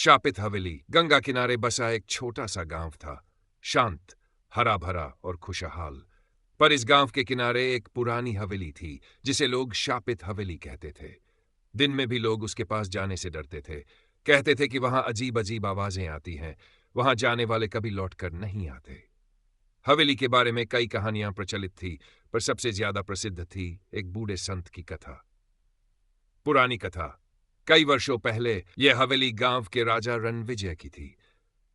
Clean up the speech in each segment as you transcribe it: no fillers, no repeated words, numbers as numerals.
शापित हवेली गंगा किनारे बसा एक छोटा सा गांव था। शांत, हरा भरा और खुशहाल। पर इस गांव के किनारे एक पुरानी हवेली थी जिसे लोग शापित हवेली कहते थे। दिन में भी लोग उसके पास जाने से डरते थे। कहते थे कि वहां अजीब अजीब आवाजें आती हैं, वहां जाने वाले कभी लौटकर नहीं आते। हवेली के बारे में कई कहानियां प्रचलित थी, पर सबसे ज्यादा प्रसिद्ध थी एक बूढ़े संत की कथा। पुरानी कथा। कई वर्षों पहले यह हवेली गांव के राजा रणविजय की थी।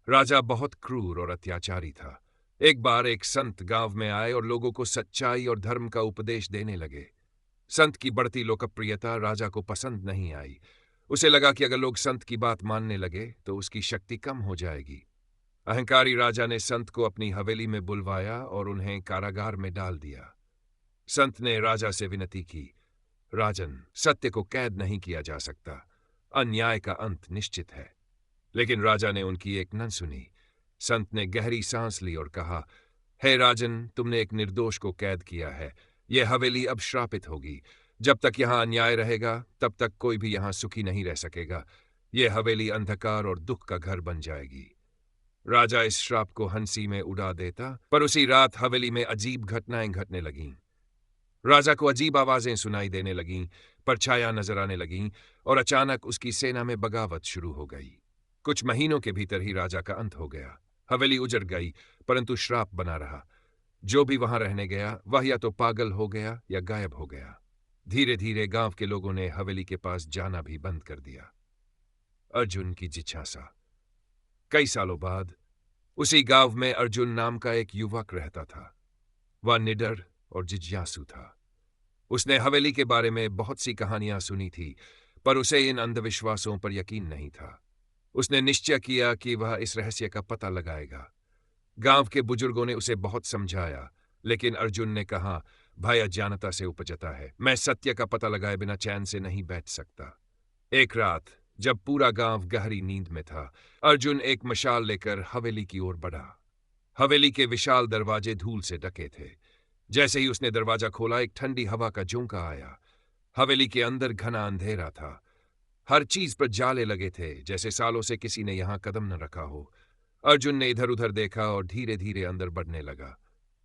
राजा बहुत क्रूर और अत्याचारी था। एक बार एक संत गांव में आए और लोगों को सच्चाई और धर्म का उपदेश देने लगे। संत की बढ़ती लोकप्रियता राजा को पसंद नहीं आई। उसे लगा कि अगर लोग संत की बात मानने लगे तो उसकी शक्ति कम हो जाएगी। अहंकारी राजा ने संत को अपनी हवेली में बुलवाया और उन्हें कारागार में डाल दिया। संत ने राजा से विनती की, राजन, सत्य को कैद नहीं किया जा सकता, अन्याय का अंत निश्चित है। लेकिन राजा ने उनकी एक न सुनी। संत ने गहरी सांस ली और कहा, हे राजन, तुमने एक निर्दोष को कैद किया है। यह हवेली अब श्रापित होगी। जब तक यहां अन्याय रहेगा तब तक कोई भी यहां सुखी नहीं रह सकेगा। यह हवेली अंधकार और दुख का घर बन जाएगी। राजा इस श्राप को हंसी में उड़ा देता, पर उसी रात हवेली में अजीब घटनाएं घटने लगीं। राजा को अजीब आवाजें सुनाई देने लगीं, परछायां नजर आने लगीं और अचानक उसकी सेना में बगावत शुरू हो गई। कुछ महीनों के भीतर ही राजा का अंत हो गया। हवेली उजड़ गई, परंतु श्राप बना रहा। जो भी वहां रहने गया वह या तो पागल हो गया या गायब हो गया। धीरे धीरे गांव के लोगों ने हवेली के पास जाना भी बंद कर दिया। अर्जुन की जिज्ञासा। कई सालों बाद उसी गांव में अर्जुन नाम का एक युवक रहता था। वह निडर और जिज्ञासु था। उसने हवेली के बारे में बहुत सी कहानियां सुनी थी, पर उसे इन अंधविश्वासों पर यकीन नहीं था। उसने निश्चय किया कि वह इस रहस्य का पता लगाएगा। गांव के बुजुर्गों ने उसे बहुत समझाया, लेकिन अर्जुन ने कहा, भय अज्ञानता से उपजता है। मैं सत्य का पता लगाए बिना चैन से नहीं बैठ सकता। एक रात जब पूरा गांव गहरी नींद में था, अर्जुन एक मशाल लेकर हवेली की ओर बढ़ा। हवेली के विशाल दरवाजे धूल से ढके थे। जैसे ही उसने दरवाजा खोला, एक ठंडी हवा का झोंका आया। हवेली के अंदर घना अंधेरा था। हर चीज पर जाले लगे थे, जैसे सालों से किसी ने यहां कदम न रखा हो। अर्जुन ने इधर उधर देखा और धीरे धीरे अंदर बढ़ने लगा।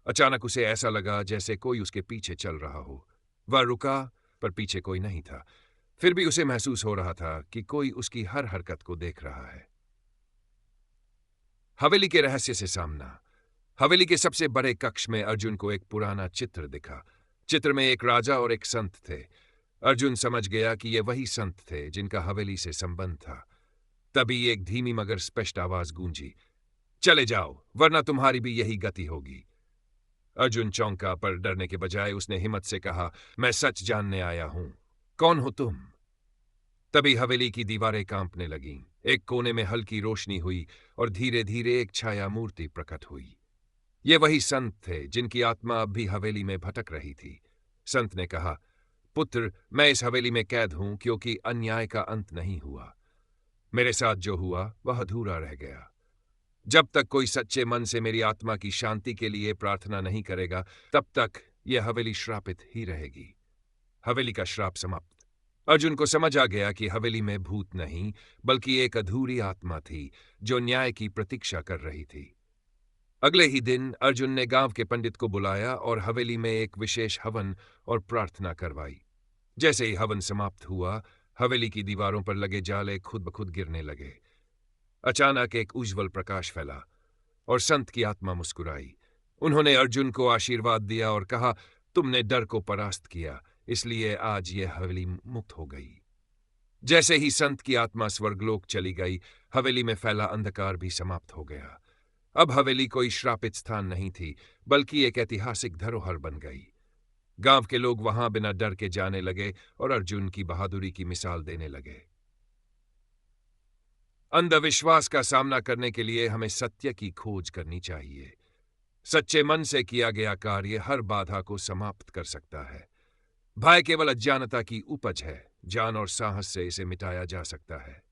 अचानक उसे ऐसा लगा जैसे कोई उसके पीछे चल रहा हो। वह रुका, पर पीछे कोई नहीं था। फिर भी उसे महसूस हो रहा था कि कोई उसकी हर हरकत को देख रहा है। हवेली के रहस्य से सामना। हवेली के सबसे बड़े कक्ष में अर्जुन को एक पुराना चित्र दिखा। चित्र में एक राजा और एक संत थे। अर्जुन समझ गया कि ये वही संत थे जिनका हवेली से संबंध था। तभी एक धीमी मगर स्पष्ट आवाज गूंजी, चले जाओ, वरना तुम्हारी भी यही गति होगी। अर्जुन चौंका, पर डरने के बजाय उसने हिम्मत से कहा, मैं सच जानने आया हूं। कौन हो तुम? तभी हवेली की दीवारें कांपने लगीं। एक कोने में हल्की रोशनी हुई और धीरे धीरे एक छाया मूर्ति प्रकट हुई। ये वही संत थे जिनकी आत्मा अब भी हवेली में भटक रही थी। संत ने कहा, पुत्र, मैं इस हवेली में कैद हूं क्योंकि अन्याय का अंत नहीं हुआ। मेरे साथ जो हुआ वह अधूरा रह गया। जब तक कोई सच्चे मन से मेरी आत्मा की शांति के लिए प्रार्थना नहीं करेगा, तब तक यह हवेली श्रापित ही रहेगी। हवेली का श्राप समाप्त। अर्जुन को समझ आ गया कि हवेली में भूत नहीं, बल्कि एक अधूरी आत्मा थी जो न्याय की प्रतीक्षा कर रही थी। अगले ही दिन अर्जुन ने गांव के पंडित को बुलाया और हवेली में एक विशेष हवन और प्रार्थना करवाई। जैसे ही हवन समाप्त हुआ, हवेली की दीवारों पर लगे जाले खुद ब खुद गिरने लगे। अचानक एक उज्जवल प्रकाश फैला और संत की आत्मा मुस्कुराई। उन्होंने अर्जुन को आशीर्वाद दिया और कहा, तुमने डर को परास्त किया, इसलिए आज यह हवेली मुक्त हो गई। जैसे ही संत की आत्मा स्वर्गलोक चली गई, हवेली में फैला अंधकार भी समाप्त हो गया। अब हवेली कोई श्रापित स्थान नहीं थी, बल्कि एक ऐतिहासिक धरोहर बन गई। गांव के लोग वहां बिना डर के जाने लगे और अर्जुन की बहादुरी की मिसाल देने लगे। अंधविश्वास का सामना करने के लिए हमें सत्य की खोज करनी चाहिए। सच्चे मन से किया गया कार्य हर बाधा को समाप्त कर सकता है। भय केवल अज्ञानता की उपज है, जान और साहस से इसे मिटाया जा सकता है।